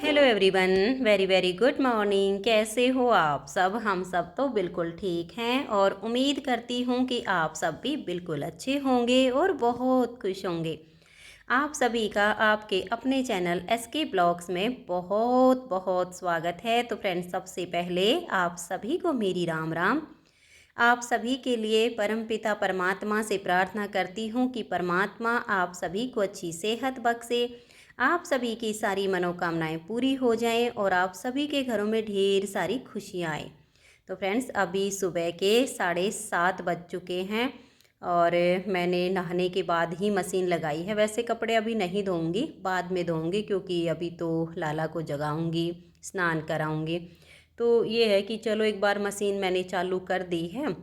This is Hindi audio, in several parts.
Hello everyone, very very good morning. कैसे हो आप सब? हम सब तो बिल्कुल ठीक हैं और उम्मीद करती हूँ कि आप सब भी बिल्कुल अच्छे होंगे और बहुत खुश होंगे। आप सभी का आपके अपने चैनल एसके ब्लॉग्स में बहुत बहुत स्वागत है। तो फ्रेंड्स, सबसे पहले आप सभी को मेरी राम राम। आप सभी के लिए परमपिता परमात्मा से प्रार्थना करती हूँ कि परमात्मा आप सभी को अच्छी सेहत बख्शे, आप सभी की सारी मनोकामनाएं पूरी हो जाएं और आप सभी के घरों में ढेर सारी खुशियाँ आएँ। तो फ्रेंड्स, अभी सुबह के 7:30 बज चुके हैं और मैंने नहाने के बाद ही मशीन लगाई है। वैसे कपड़े अभी नहीं धोऊंगी, बाद में धोऊंगी क्योंकि अभी तो लाला को जगाऊंगी, स्नान कराऊंगी। तो ये है कि चलो एक बार मशीन मैंने चालू कर दी है।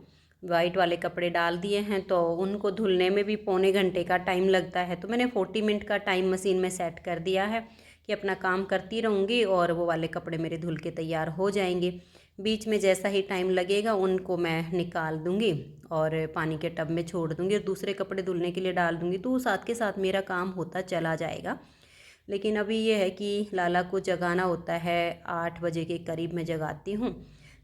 वाइट वाले कपड़े डाल दिए हैं तो उनको धुलने में भी पौने घंटे का टाइम लगता है। तो मैंने 40 मिनट का टाइम मशीन में सेट कर दिया है कि अपना काम करती रहूँगी और वो वाले कपड़े मेरे धुल के तैयार हो जाएंगे। बीच में जैसा ही टाइम लगेगा उनको मैं निकाल दूँगी और पानी के टब में छोड़ दूँगी और दूसरे कपड़े धुलने के लिए डाल दूँगी। तो साथ के साथ मेरा काम होता चला जाएगा। लेकिन अभी ये है कि लाला को जगाना होता है, 8 बजे के करीब मैं जगाती हूँ।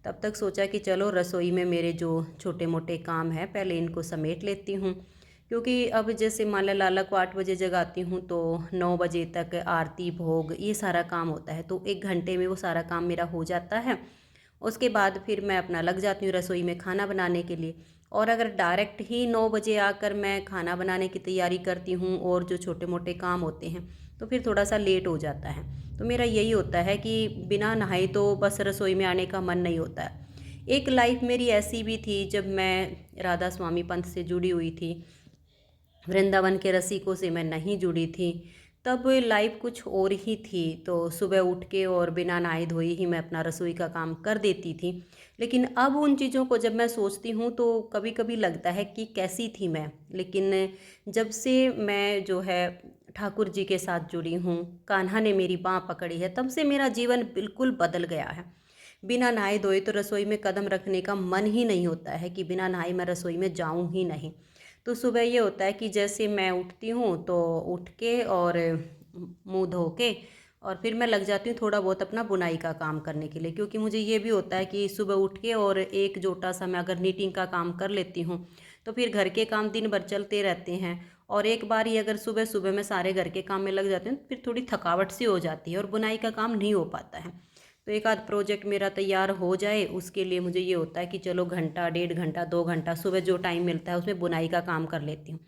तब तक सोचा कि चलो रसोई में मेरे जो छोटे मोटे काम हैं पहले इनको समेट लेती हूँ, क्योंकि अब जैसे मान लो लाला को 8 बजे जगाती हूँ तो 9 बजे तक आरती भोग ये सारा काम होता है। तो 1 घंटे में वो सारा काम मेरा हो जाता है। उसके बाद फिर मैं अपना लग जाती हूँ रसोई में खाना बनाने के लिए। और अगर डायरेक्ट ही 9 बजे आकर मैं खाना बनाने की तैयारी करती हूँ और जो छोटे मोटे काम होते हैं तो फिर थोड़ा सा लेट हो जाता है। तो मेरा यही होता है कि बिना नहाए तो बस रसोई में आने का मन नहीं होता है। एक लाइफ मेरी ऐसी भी थी जब मैं राधा स्वामी पंथ से जुड़ी हुई थी, वृंदावन के रसिकों से मैं नहीं जुड़ी थी। तब लाइफ कुछ और ही थी। तो सुबह उठ के और बिना नहाए धोए ही मैं अपना रसोई का काम कर देती थी। लेकिन अब उन चीज़ों को जब मैं सोचती हूँ तो कभी कभी लगता है कि कैसी थी मैं। लेकिन जब से मैं जो है ठाकुर जी के साथ जुड़ी हूँ, कान्हा ने मेरी बाँह पकड़ी है, तब से मेरा जीवन बिल्कुल बदल गया है। बिना नहाए धोए तो रसोई में कदम रखने का मन ही नहीं होता है कि बिना नहाए मैं रसोई में जाऊँ ही नहीं। तो सुबह ये होता है कि जैसे मैं उठती हूँ तो उठ के और मुंह धो के और फिर मैं लग जाती हूँ थोड़ा बहुत अपना बुनाई का काम करने के लिए, क्योंकि मुझे ये भी होता है कि सुबह उठ के और एक जोटा सा मैं अगर नीटिंग का काम कर लेती हूँ तो फिर घर के काम दिन भर चलते रहते हैं। और एक बार ही अगर सुबह सुबह मैं सारे घर के काम में लग जाती हूँ फिर थोड़ी थकावट सी हो जाती है और बुनाई का काम नहीं हो पाता है। तो एक आध प्रोजेक्ट मेरा तैयार हो जाए उसके लिए मुझे ये होता है कि चलो घंटा 1.5 घंटा 2 घंटा सुबह जो टाइम मिलता है उसमें बुनाई का काम कर लेती हूँ।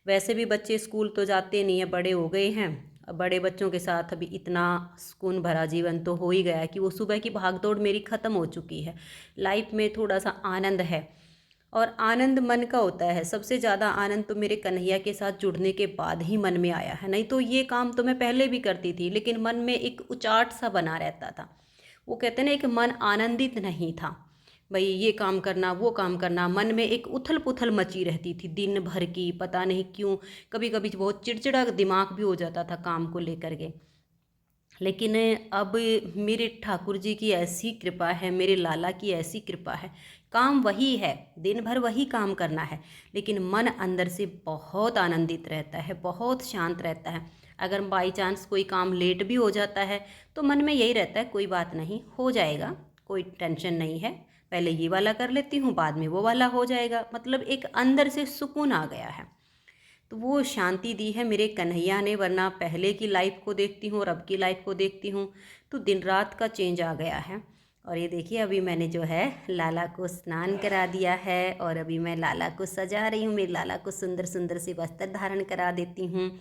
वैसे भी बच्चे स्कूल तो जाते नहीं है, बड़े हो गए हैं। अब बड़े बच्चों के साथ अभी इतना सुकून भरा जीवन तो हो ही गया है कि वो सुबह की भागदौड़ मेरी ख़त्म हो चुकी है। लाइफ में थोड़ा सा आनंद है और आनंद मन का होता है। सबसे ज़्यादा आनंद तो मेरे कन्हैया के साथ जुड़ने के बाद ही मन में आया है। नहीं तो ये काम तो मैं पहले भी करती थी लेकिन मन में एक उचाट सा बना रहता था। वो कहते हैं ना, एक मन आनंदित नहीं था। भाई ये काम करना वो काम करना, मन में एक उथल पुथल मची रहती थी दिन भर की, पता नहीं क्यों। कभी कभी बहुत चिड़चिड़ा दिमाग भी हो जाता था काम को लेकर के। लेकिन अब मेरे ठाकुर जी की ऐसी कृपा है, मेरे लाला की ऐसी कृपा है, काम वही है, दिन भर वही काम करना है, लेकिन मन अंदर से बहुत आनंदित रहता है, बहुत शांत रहता है। अगर बाई चांस कोई काम लेट भी हो जाता है तो मन में यही रहता है कोई बात नहीं, हो जाएगा, कोई टेंशन नहीं है, पहले ये वाला कर लेती हूँ बाद में वो वाला हो जाएगा। मतलब एक अंदर से सुकून आ गया है। तो वो शांति दी है मेरे कन्हैया ने, वरना पहले की लाइफ को देखती हूँ और अब की लाइफ को देखती हूँ तो दिन रात का चेंज आ गया है। और ये देखिए अभी मैंने जो है लाला को स्नान करा दिया है और अभी मैं लाला को सजा रही हूँ। मेरे लाला को सुंदर सुंदर से वस्त्र धारण करा देती हूँ,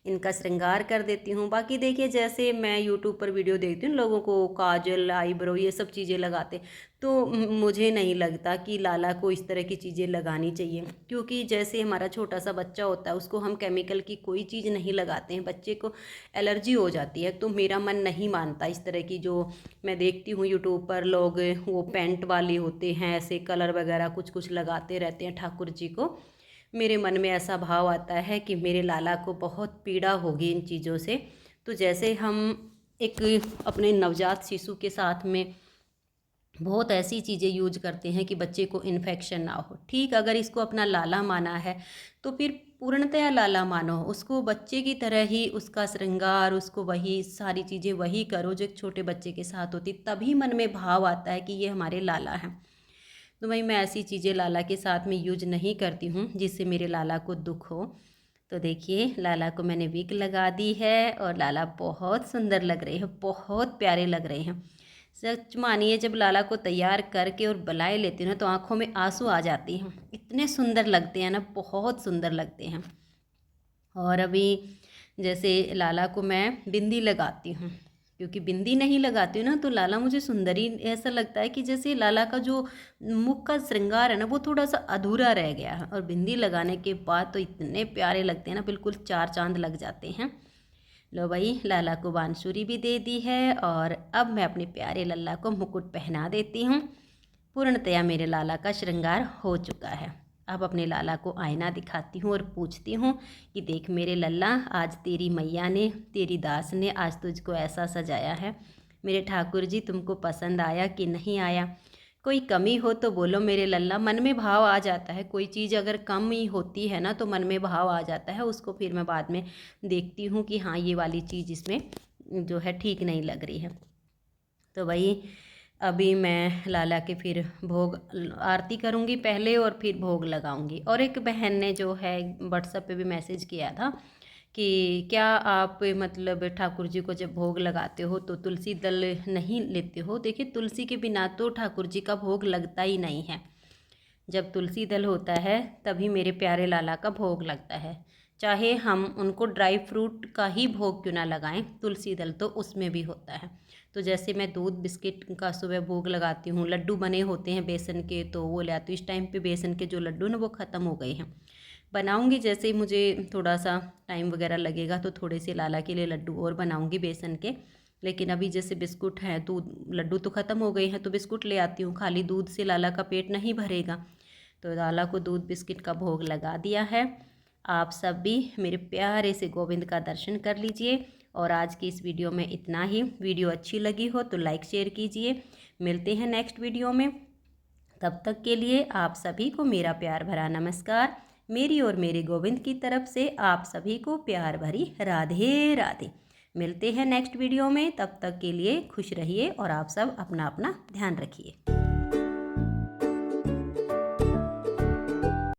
इनका श्रृंगार कर देती हूँ। बाकी देखिए जैसे मैं यूट्यूब पर वीडियो देखती हूँ लोगों को काजल आईब्रो ये सब चीज़ें लगाते, तो मुझे नहीं लगता कि लाला को इस तरह की चीज़ें लगानी चाहिए, क्योंकि जैसे हमारा छोटा सा बच्चा होता है उसको हम केमिकल की कोई चीज़ नहीं लगाते हैं, बच्चे को एलर्जी हो जाती है। तो मेरा मन नहीं मानता इस तरह की जो मैं देखती हूँ यूट्यूब पर लोग वो पेंट वाले होते हैं, ऐसे कलर वगैरह कुछ कुछ लगाते रहते हैं ठाकुर जी को। मेरे मन में ऐसा भाव आता है कि मेरे लाला को बहुत पीड़ा होगी इन चीज़ों से। तो जैसे हम एक अपने नवजात शिशु के साथ में बहुत ऐसी चीज़ें यूज करते हैं कि बच्चे को इन्फेक्शन ना हो, ठीक अगर इसको अपना लाला माना है तो फिर पूर्णतया लाला मानो, उसको बच्चे की तरह ही उसका श्रृंगार, उसको वही सारी चीज़ें वही करो जो एक छोटे बच्चे के साथ होती, तभी मन में भाव आता है कि ये हमारे लाला हैं। तो वही मैं ऐसी चीज़ें लाला के साथ में यूज नहीं करती हूँ जिससे मेरे लाला को दुख हो। तो देखिए लाला को मैंने विग लगा दी है और लाला बहुत सुंदर लग रहे हैं, बहुत प्यारे लग रहे हैं। सच मानिए जब लाला को तैयार करके और बुलाए लेती हूँ ना तो आँखों में आंसू आ जाते हैं, इतने सुंदर लगते हैं ना, बहुत सुंदर लगते हैं। और अभी जैसे लाला को मैं बिंदी लगाती हूँ, क्योंकि बिंदी नहीं लगाती हूँ ना तो लाला मुझे सुंदर ही ऐसा लगता है कि जैसे लाला का जो मुख का श्रृंगार है ना वो थोड़ा सा अधूरा रह गया है, और बिंदी लगाने के बाद तो इतने प्यारे लगते हैं ना, बिल्कुल चार चांद लग जाते हैं। लो भाई लाला को बांसुरी भी दे दी है और अब मैं अपने प्यारे लल्ला को मुकुट पहना देती हूँ। पूर्णतया मेरे लाला का श्रृंगार हो चुका है। अब अपने लाला को आईना दिखाती हूँ और पूछती हूँ कि देख मेरे लल्ला, आज तेरी मैया ने, तेरी दास ने आज तुझको ऐसा सजाया है। मेरे ठाकुर जी तुमको पसंद आया कि नहीं आया? कोई कमी हो तो बोलो मेरे लल्ला, मन में भाव आ जाता है, कोई चीज़ अगर कम ही होती है ना तो मन में भाव आ जाता है, उसको फिर मैं बाद में देखती हूँ कि हाँ ये वाली चीज़ इसमें जो है ठीक नहीं लग रही है। तो वही अभी मैं लाला के फिर भोग आरती करूँगी पहले और फिर भोग लगाऊँगी। और एक बहन ने जो है व्हाट्सएप पे भी मैसेज किया था कि क्या आप मतलब ठाकुर जी को जब भोग लगाते हो तो तुलसी दल नहीं लेते हो? देखिए तुलसी के बिना तो ठाकुर जी का भोग लगता ही नहीं है। जब तुलसी दल होता है तभी मेरे प्यारे लाला का भोग लगता है। चाहे हम उनको ड्राई फ्रूट का ही भोग क्यों ना लगाएं, तुलसी दल तो उसमें भी होता है। तो जैसे मैं दूध बिस्किट का सुबह भोग लगाती हूँ, लड्डू बने होते हैं बेसन के तो वो ले आती हूँ। इस टाइम पे बेसन के जो लड्डू ना वो ख़त्म हो गए हैं। बनाऊँगी जैसे ही मुझे थोड़ा सा टाइम वगैरह लगेगा तो थोड़े से लाला के लिए लड्डू और बनाऊँगी बेसन के। लेकिन अभी जैसे बिस्कुट हैं, दूध लड्डू तो ख़त्म हो गए हैं तो बिस्कुट ले आती हूँ, खाली दूध से लाला का पेट नहीं भरेगा। तो लाला को दूध बिस्किट का भोग लगा दिया है। आप सब भी मेरे प्यारे से गोविंद का दर्शन कर लीजिए। और आज की इस वीडियो में इतना ही। वीडियो अच्छी लगी हो तो लाइक शेयर कीजिए। मिलते हैं नेक्स्ट वीडियो में, तब तक के लिए आप सभी को मेरा प्यार भरा नमस्कार। मेरी और मेरे गोविंद की तरफ से आप सभी को प्यार भरी राधे राधे। मिलते हैं नेक्स्ट वीडियो में, तब तक के लिए खुश रहिए और आप सब अपना अपना ध्यान रखिए।